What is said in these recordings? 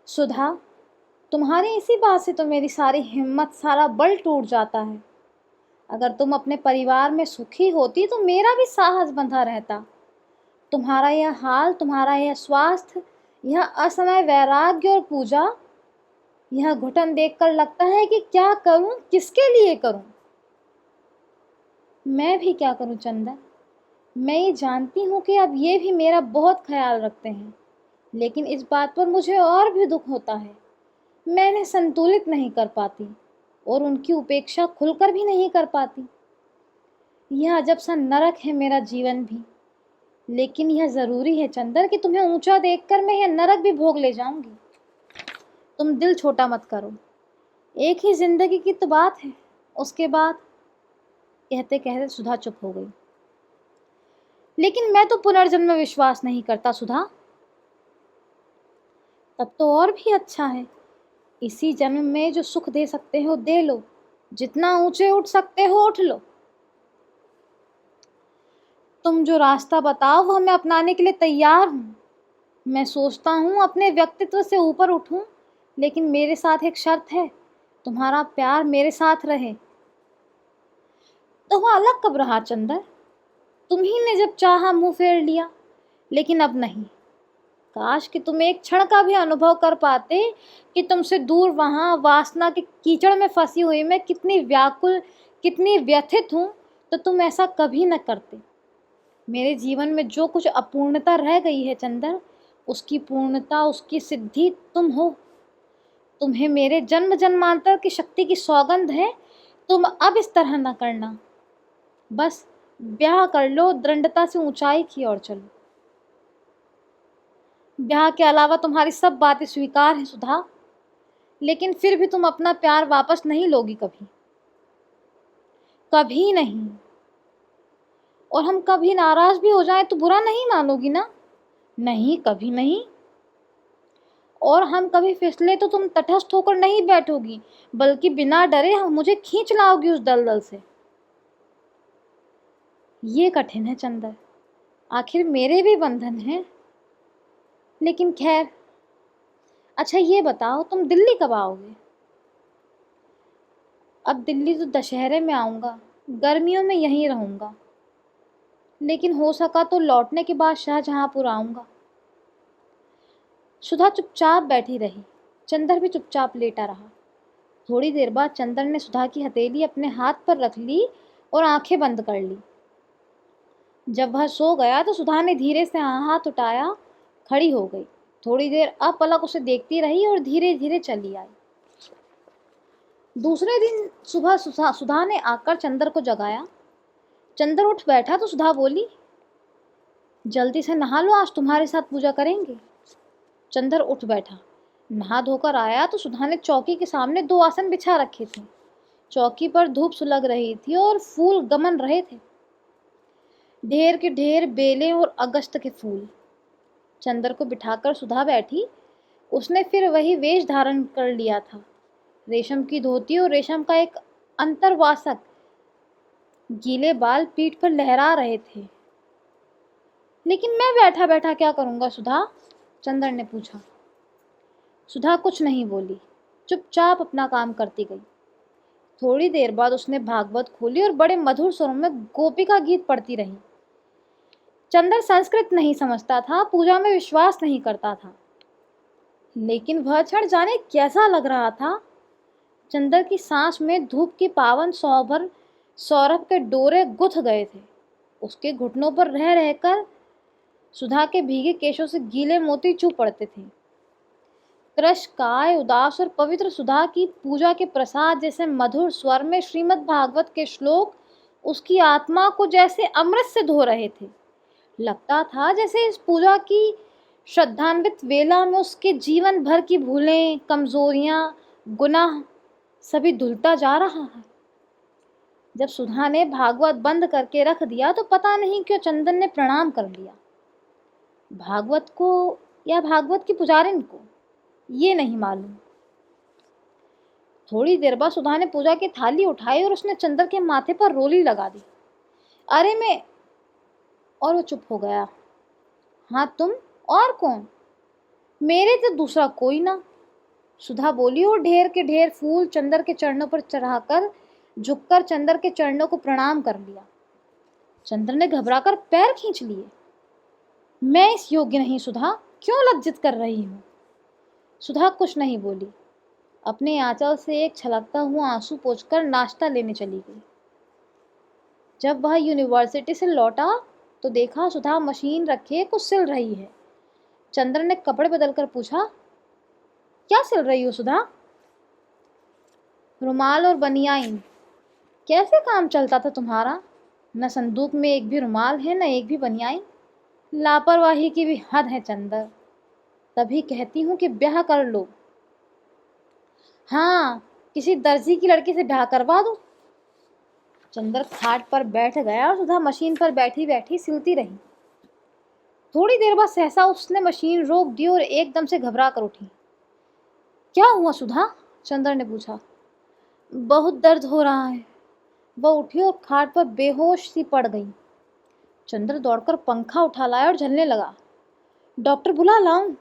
सुधा, तुम्हारी इसी बात से तो मेरी सारी हिम्मत, सारा बल टूट जाता है। अगर तुम अपने परिवार में सुखी होती तो मेरा भी साहस बंधा रहता। तुम्हारा यह हाल, तुम्हारा यह स्वास्थ्य, यह असमय वैराग्य और पूजा, यह घुटन देखकर लगता है कि क्या करूं, किसके लिए करूं। मैं भी क्या करूं चंदन। मैं ये जानती हूँ कि अब ये भी मेरा बहुत ख्याल रखते हैं, लेकिन इस बात पर मुझे और भी दुख होता है। मैं इन्हें संतुलित नहीं कर पाती और उनकी उपेक्षा खुलकर भी नहीं कर पाती। यह अजब सा नरक है मेरा जीवन भी, लेकिन यह ज़रूरी है चंदन कि तुम्हें ऊंचा देखकर मैं यह नरक भी भोग ले जाऊंगी। तुम दिल छोटा मत करो, एक ही जिंदगी की तो बात है। उसके बाद कहते कहते सुधा चुप हो गई। लेकिन मैं तो पुनर्जन्म में विश्वास नहीं करता सुधा। तब तो और भी अच्छा है। इसी जन्म में जो सुख दे सकते हो दे लो, जितना ऊंचे उठ सकते हो उठ लो। तुम जो रास्ता बताओ वह मैं अपनाने के लिए तैयार हूँ। मैं सोचता हूँ अपने व्यक्तित्व से ऊपर उठूं, लेकिन मेरे साथ एक शर्त है, तुम्हारा प्यार मेरे साथ रहे। तो वह अलग कब रहा चंदर? तुम्ही ने जब चाहा मुंह फेर लिया, लेकिन अब नहीं। काश कि तुम एक क्षण का भी अनुभव कर पाते कि तुमसे दूर वहां वासना के कीचड़ में फंसी हुई मैं कितनी व्याकुल, कितनी व्यथित हूं, तो तुम ऐसा कभी न करते। मेरे जीवन में जो कुछ अपूर्णता रह गई है चंदर, उसकी पूर्णता, उसकी सिद्धि तुम हो। तुम्हें मेरे जन्म जन्मांतर की शक्ति की सौगंध है। तुम अब इस तरह न करना। बस ब्याह कर लो, दृढ़ता से ऊंचाई की ओर चलो। ब्याह के अलावा तुम्हारी सब बातें स्वीकार है सुधा, लेकिन फिर भी तुम अपना प्यार वापस नहीं लोगी कभी, कभी नहीं। और हम कभी नाराज भी हो जाएं तो बुरा नहीं मानोगी ना? नहीं, कभी नहीं। और हम कभी फिसले तो तुम तटस्थ होकर नहीं बैठोगी, बल्कि बिना डरे हम मुझे खींच लाओगी उस दलदल से। ये कठिन है चंदर, आखिर मेरे भी बंधन हैं। लेकिन खैर, अच्छा ये बताओ तुम दिल्ली कब आओगे? अब दिल्ली तो दशहरे में आऊँगा, गर्मियों में यहीं रहूँगा। लेकिन हो सका तो लौटने के बाद शाहजहांपुर आऊँगा। सुधा चुपचाप बैठी रही, चंदर भी चुपचाप लेटा रहा। थोड़ी देर बाद चंदर ने सुधा की हथेली अपने हाथ पर रख ली और आंखें बंद कर ली। जब वह सो गया तो सुधा ने धीरे से हाथ उठाया, खड़ी हो गई। थोड़ी देर अपलक उसे देखती रही और धीरे धीरे चली आई। दूसरे दिन सुबह सुधा ने आकर चंदर को जगाया। चंदर उठ बैठा तो सुधा बोली, जल्दी से नहा लो, आज तुम्हारे साथ पूजा करेंगे। चंदर उठ बैठा। नहा धोकर आया तो सुधा ने चौकी के सामने 2 आसन बिछा रखे थे। चौकी पर धूप सुलग रही थी और फूल गमन रहे थे, ढेर के ढेर बेलें और अगस्त के फूल। चंदर को बिठाकर सुधा बैठी। उसने फिर वही वेश धारण कर लिया था, रेशम की धोती और रेशम का एक अंतरवासक। गीले बाल पीठ पर लहरा रहे थे। लेकिन मैं बैठा बैठा क्या करूंगा सुधा? चंदर ने पूछा। सुधा कुछ नहीं बोली, चुपचाप अपना काम करती गई। थोड़ी देर बाद उसने भागवत खोली और बड़े मधुर स्वरों में गोपिका गीत पढ़ती रही। चंदर संस्कृत नहीं समझता था, पूजा में विश्वास नहीं करता था, लेकिन वह क्षण जाने कैसा लग रहा था। चंदर की सांस में धूप की पावन सौरभ के डोरे गुथ गए थे। उसके घुटनों पर रह रहकर सुधा के भीगे केशों से गीले मोती चू पड़ते थे। त्रस्काय उदास और पवित्र सुधा की पूजा के प्रसाद जैसे मधुर स्वर में श्रीमद् भागवत के श्लोक उसकी आत्मा को जैसे अमृत से धो रहे थे। लगता था जैसे इस पूजा की श्रद्धान्वित वेला में उसके जीवन भर की भूलें, कमजोरियां, गुनाह सभी धुलता जा रहा है। जब सुधा ने भागवत बंद करके रख दिया तो पता नहीं क्यों चंदन ने प्रणाम कर लिया। भागवत को या भागवत की पुजारिन को, ये नहीं मालूम। थोड़ी देर बाद सुधा ने पूजा की थाली उठाई और उसने चंदर के माथे पर रोली लगा दी। अरे मैं, और वो चुप हो गया। हाँ तुम, और कौन? मेरे तो दूसरा कोई ना। सुधा बोली और ढेर के ढेर फूल चंदर के चरणों पर चढ़ाकर झुककर चंदर के चरणों को प्रणाम कर लिया। चंद्र ने घबराकर पैर खींच लिए। मैं इस योग्य नहीं सुधा, क्यों लज्जित कर रही हूँ? सुधा कुछ नहीं बोली। अपने आंचल से एक छलकता हुआ आंसू पोंछकर नाश्ता लेने चली गई। जब वह यूनिवर्सिटी से लौटा तो देखा सुधा मशीन रखे कुछ सिल रही है। चंद्र ने कपड़े बदलकर पूछा, क्या सिल रही हो सुधा? रुमाल और बनियाइन। कैसे काम चलता था तुम्हारा? न संदूक में एक भी रुमाल है, न एक भी बनियाइन। लापरवाही की भी हद है चंद्र। तभी कहती हूँ कि ब्याह कर लो। हाँ, किसी दर्जी की लड़की से ब्याह करवा दो। चंद्र खाट पर बैठ गया और सुधा मशीन पर बैठी बैठी सिलती रही। थोड़ी देर बाद सहसा उसने मशीन रोक दी और एकदम से घबरा कर उठी। क्या हुआ सुधा? चंद्र ने पूछा। बहुत दर्द हो रहा है। वह उठी और खाट पर बेहोश सी पड़ गई। चंद्र दौड़कर पंखा उठा लाया और झलने लगा। डॉक्टर बुला लाऊं?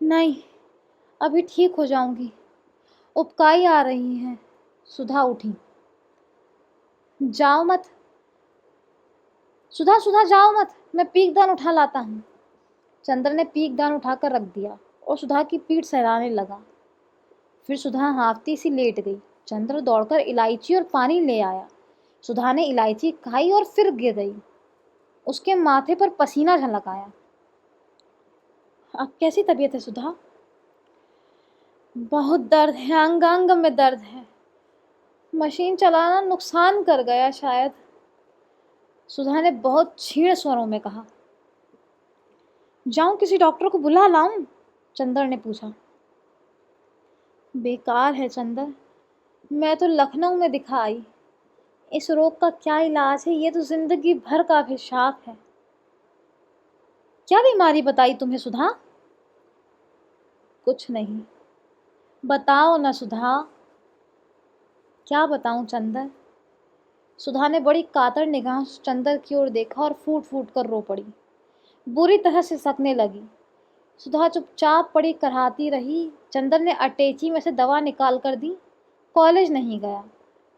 नहीं, अभी ठीक हो जाऊंगी। उपकाई आ रही हैं। सुधा उठी। जाओ मत सुधा, सुधा जाओ मत, मैं पीकदान उठा लाता हूँ। चंद्र ने पीकदान उठाकर रख दिया और सुधा की पीठ सहलाने लगा। फिर सुधा हाफती सी लेट गई। चंद्र दौड़कर इलायची और पानी ले आया। सुधा ने इलायची खाई और फिर गिर गई। उसके माथे पर पसीना झलक आया। अब कैसी तबीयत है सुधा? बहुत दर्द है, अंग अंग में दर्द है। मशीन चलाना नुकसान कर गया शायद, सुधा ने बहुत क्षीण स्वरों में कहा। जाऊं किसी डॉक्टर को बुला लाऊं? चंद्र ने पूछा। बेकार है चंद्र, मैं तो लखनऊ में दिखाई। इस रोग का क्या इलाज है, ये तो जिंदगी भर का अभिशाप है। क्या बीमारी बताई तुम्हें सुधा? कुछ नहीं। बताओ ना सुधा। क्या बताऊं चंद्र? सुधा ने बड़ी कातर निगाह से चंद्र की ओर देखा और फूट फूट कर रो पड़ी। बुरी तरह से सकने लगी। सुधा चुपचाप पड़ी कराहती रही। चंद्र ने अटैची में से दवा निकाल कर दी। कॉलेज नहीं गया।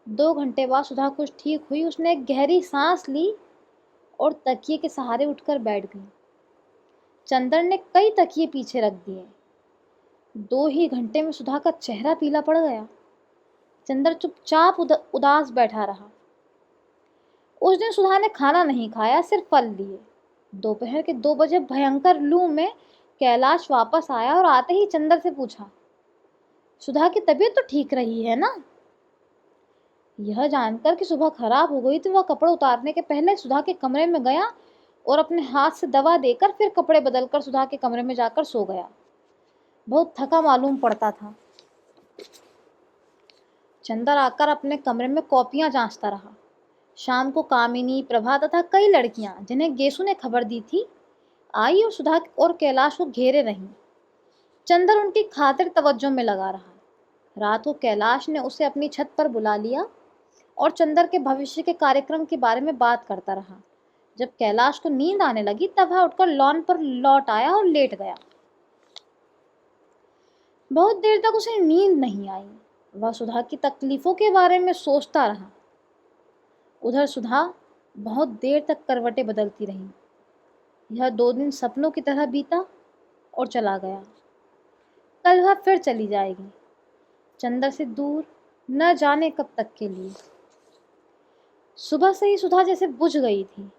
2 घंटे बाद सुधा कुछ ठीक हुई। उसने एक गहरी सांस ली और तकिए के सहारे उठकर बैठ गई। चंद्र ने कई तकिए पीछे रख दिए। 2 ही घंटे में सुधा का चेहरा पीला पड़ गया। चंद्र चुपचाप उदास बैठा रहा। उस दिन सुधा ने खाना नहीं खाया, सिर्फ फल लिए। दोपहर के 2 बजे भयंकर लू में कैलाश वापस आया और आते ही चंद्र से पूछा, सुधा की तबीयत तो ठीक रही है ना? यह जानकर कि सुबह खराब हो गई तो वह कपड़े उतारने के पहले सुधा के कमरे में गया और अपने हाथ से दवा देकर फिर कपड़े बदलकर सुधा के कमरे में जाकर सो गया। बहुत थका मालूम पड़ता था। चंद्र आकर अपने कमरे में कॉपियां जांचता रहा। शाम को कामिनी, प्रभा तथा कई लड़कियां जिन्हें गेसु ने खबर दी थी आई और सुधा और कैलाश को घेरे रहीं। चंद्र उनकी खातिर तवज्जो में लगा रहा। रात को कैलाश ने उसे अपनी छत पर बुला लिया और चंद्र के भविष्य के कार्यक्रम के बारे में बात करता रहा। जब कैलाश को नींद आने लगी तब वह उठकर लॉन पर लौट आया और लेट गया। बहुत देर तक उसे नींद नहीं आई। वह सुधा की तकलीफों के बारे में सोचता रहा। उधर सुधा बहुत देर तक करवटें बदलती रही। यह 2 दिन सपनों की तरह बीता और चला गया। कल वह फिर चली जाएगी, चंद्र से दूर, न जाने कब तक के लिए। सुबह से ही सुधा जैसे बुझ गई थी।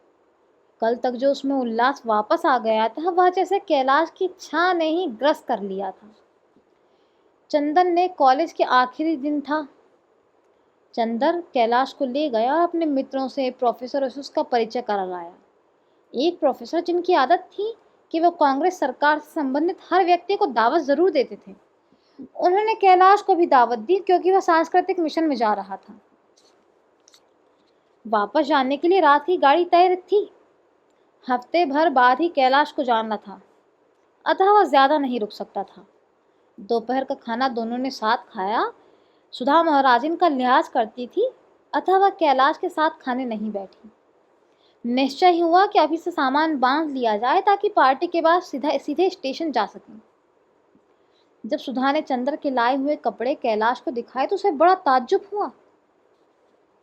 कल तक जो उसमें उल्लास वापस आ गया था वह जैसे कैलाश की छां ने ही ग्रस्त कर लिया था। चंदन ने कॉलेज के आखिरी दिन था। चंदर कैलाश को ले गया और अपने मित्रों से, प्रोफेसर से उसका परिचय कराया। एक प्रोफेसर जिनकी आदत थी कि वह कांग्रेस सरकार से संबंधित हर व्यक्ति को दावत जरूर देते थे, उन्होंने कैलाश को भी दावत दी क्योंकि वह सांस्कृतिक मिशन में जा रहा था। वापस जाने के लिए रात की गाड़ी तय थी। हफ्ते भर बाद ही कैलाश को जाना था, अतः वह ज्यादा नहीं रुक सकता था। दोपहर का खाना दोनों ने साथ खाया। सुधा महाराजिन का लिहाज करती थी, अतः वह कैलाश के साथ खाने नहीं बैठी। निश्चय हुआ कि अभी से सामान बांध लिया जाए ताकि पार्टी के बाद सीधे स्टेशन जा सकें। जब सुधा ने चंदर के लाए हुए कपड़े कैलाश को दिखाए तो उसे बड़ा ताज्जुब हुआ,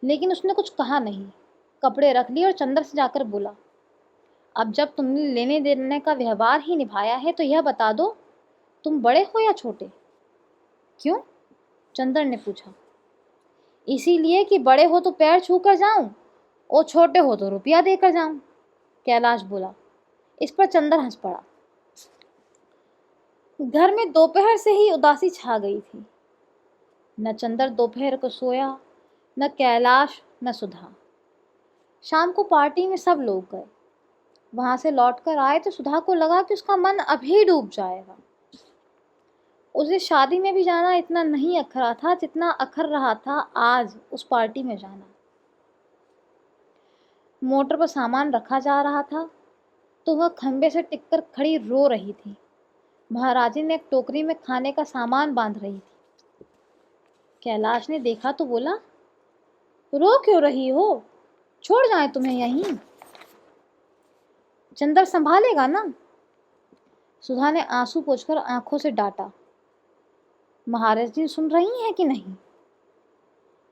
लेकिन उसने कुछ कहा नहीं। कपड़े रख लिए और चंदर से जाकर बोला, अब जब तुमने लेने देने का व्यवहार ही निभाया है तो यह बता दो, तुम बड़े हो या छोटे? क्यों? चंदर ने पूछा। इसीलिए कि बड़े हो तो पैर छू कर जाऊं और छोटे हो तो रुपया देकर जाऊं, कैलाश बोला। इस पर चंदर हंस पड़ा। घर में दोपहर से ही उदासी छा गई थी। न चंदर दोपहर को सोया, न कैलाश, न सुधा। शाम को पार्टी में सब लोग गए। वहां से लौटकर आए तो सुधा को लगा कि उसका मन अभी डूब जाएगा। उसे शादी में भी जाना इतना नहीं अखरा था जितना अखर रहा था आज उस पार्टी में जाना। मोटर पर सामान रखा जा रहा था तो वह खंबे से टिककर खड़ी रो रही थी। महाराजी ने एक टोकरी में खाने का सामान बांध रही थी। कैलाश ने देखा तो बोला, रो क्यों रही हो? छोड़ जाए तुम्हें यहीं? चंदर संभालेगा ना? सुधा ने आंसू पोंछकर आंखों से डांटा। महाराज जी सुन रही हैं कि नहीं?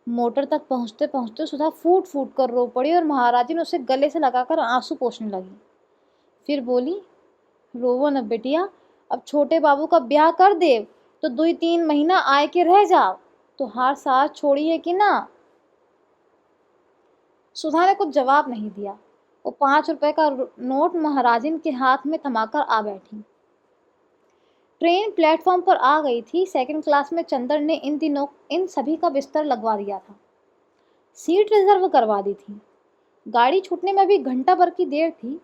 मोटर तक पहुंचते पहुंचते सुधा फूट फूट कर रो पड़ी और महाराजी ने उसे गले से लगाकर आंसू पोंछने लगी। फिर बोली, रोवो न बेटिया, अब छोटे बाबू का ब्याह कर दे तो 2-3 महीना आए के रह जाओ, तो हार साथ छोड़ी है कि ना? सुधा ने कुछ जवाब नहीं दिया। वो 5 रुपए का नोट महाराजिन के हाथ में थमाकर आ बैठी। ट्रेन प्लेटफॉर्म पर आ गई थी। सेकंड क्लास में चंदर ने इन दिनों इन सभी का बिस्तर लगवा दिया था। सीट रिजर्व करवा दी थी। गाड़ी छूटने में भी घंटा भर की देर थी।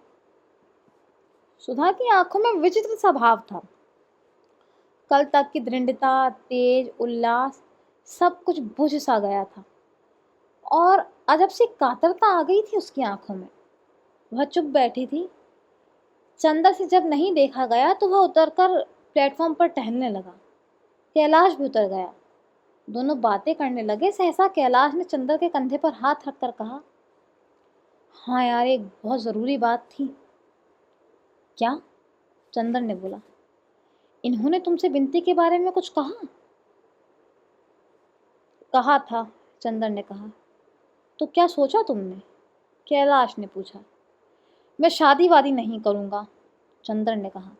सुधा की आंखों में विचित्र सा भाव था। कल तक की दृढ़ता, तेज उल्लास, सब कुछ बुझ सा गया था और अजब सी कातरता आ गई थी उसकी आंखों में। वह चुप बैठी थी। चंदर से जब नहीं देखा गया तो वह उतरकर प्लेटफॉर्म पर टहलने लगा। कैलाश भी उतर गया। दोनों बातें करने लगे। सहसा कैलाश ने चंदर के कंधे पर हाथ रखकर कहा, हाँ यार, एक बहुत ज़रूरी बात थी। क्या? चंदर ने बोला। इन्होंने तुमसे बिनती के बारे में कुछ कहा? कहा था, चंदर ने कहा। तो क्या सोचा तुमने? कैलाश ने पूछा। मैं शादी वादी नहीं करूँगा, चंदर ने कहा।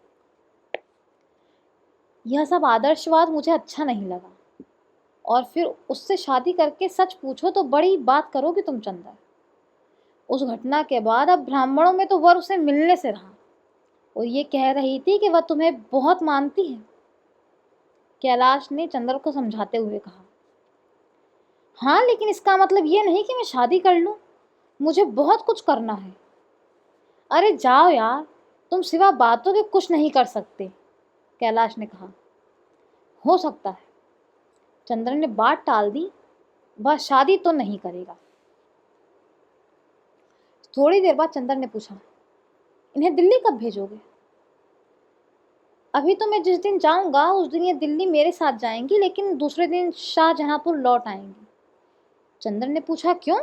यह सब आदर्शवाद मुझे अच्छा नहीं लगा। और फिर उससे शादी करके सच पूछो तो बड़ी बात करोगे तुम चंदर। उस घटना के बाद अब ब्राह्मणों में तो वर उसे मिलने से रहा और ये कह रही थी कि वह तुम्हें बहुत मानती है। कैलाश ने चंदर को समझाते हुए कहा। हाँ, लेकिन इसका मतलब ये नहीं कि मैं शादी कर लूँ। मुझे बहुत कुछ करना है। अरे जाओ यार, तुम सिवा बातों के कुछ नहीं कर सकते, कैलाश ने कहा। हो सकता है। चंद्र ने बात टाल दी। वह शादी तो नहीं करेगा। थोड़ी देर बाद चंद्र ने पूछा, इन्हें दिल्ली कब भेजोगे? अभी तो मैं जिस दिन जाऊंगा उस दिन ये दिल्ली मेरे साथ जाएंगी, लेकिन दूसरे दिन शाहजहांपुर लौट आएंगी। चंद्र ने पूछा, क्यों?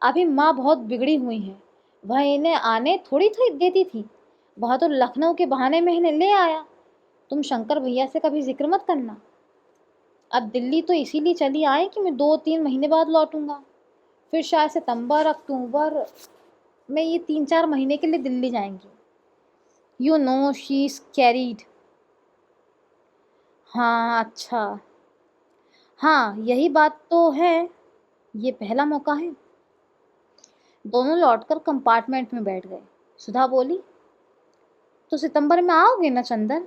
अभी माँ बहुत बिगड़ी हुई है। वह इन्हें आने थोड़ी थोड़ी देती थी। वह तो लखनऊ के बहाने में इन्हें ले आया। तुम शंकर भैया से कभी जिक्र मत करना। अब दिल्ली तो इसीलिए चली आए कि मैं 2-3 महीने बाद लौटूंगा। फिर शायद सितंबर अक्टूबर में ये 3-4 महीने के लिए दिल्ली जाएंगी। You know she is carried. हाँ अच्छा, हाँ यही बात तो है। ये पहला मौका है। दोनों लौटकर कंपार्टमेंट में बैठ गए। सुधा बोली, तो सितंबर में आओगे ना चंदन?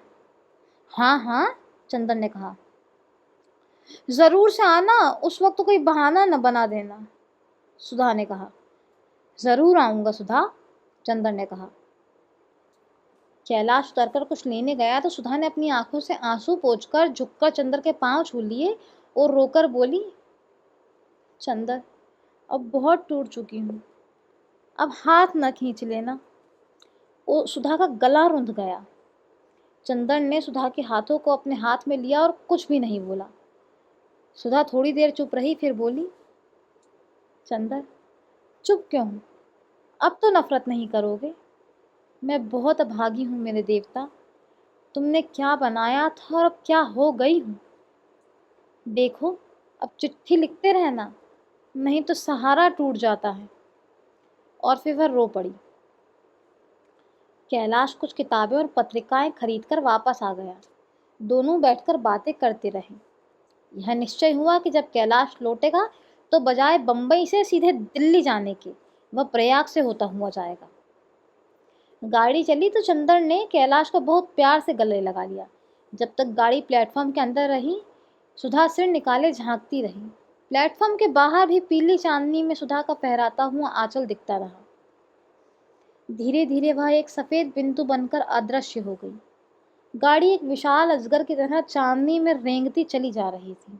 हाँ हाँ, चंदन ने कहा। जरूर से आना, उस वक्त तो कोई बहाना न बना देना, सुधा ने कहा। जरूर आऊंगा सुधा, चंदन ने कहा। कैलाश उतरकर कुछ लेने गया तो सुधा ने अपनी आंखों से आंसू पोंछकर झुककर चंदर के पांव छू लिए और रोकर बोली, चंदर, अब बहुत टूट चुकी हूँ, अब हाथ न खींच लेना। वो सुधा का गला रुंध गया। चंदन ने सुधा के हाथों को अपने हाथ में लिया और कुछ भी नहीं बोला। सुधा थोड़ी देर चुप रही, फिर बोली, चंदर, चुप क्यों हूँ? अब तो नफरत नहीं करोगे? मैं बहुत अभागी हूँ मेरे देवता। तुमने क्या बनाया था और अब क्या हो गई हूँ। देखो, अब चिट्ठी लिखते रहना, नहीं तो सहारा टूट जाता है। और फिर वह रो पड़ी। कैलाश कुछ किताबें और पत्रिकाएं खरीदकर वापस आ गया। दोनों बैठकर बातें करते रहे। यह निश्चय हुआ कि जब कैलाश लौटेगा तो बजाय बंबई से सीधे दिल्ली जाने के, वह प्रयाग से होता हुआ जाएगा। गाड़ी चली तो चंदर ने कैलाश को बहुत प्यार से गले लगा लिया। जब तक गाड़ी प्लेटफॉर्म के अंदर रही, सुधा सिर निकाले झांकती रही। प्लेटफॉर्म के बाहर भी पीली चांदनी में सुधा का फहराता हुआ आंचल दिखता रहा। धीरे धीरे वह एक सफेद बिंदु बनकर अदृश्य हो गई। गाड़ी एक विशाल अजगर की तरह चांदनी में रेंगती चली जा रही थी।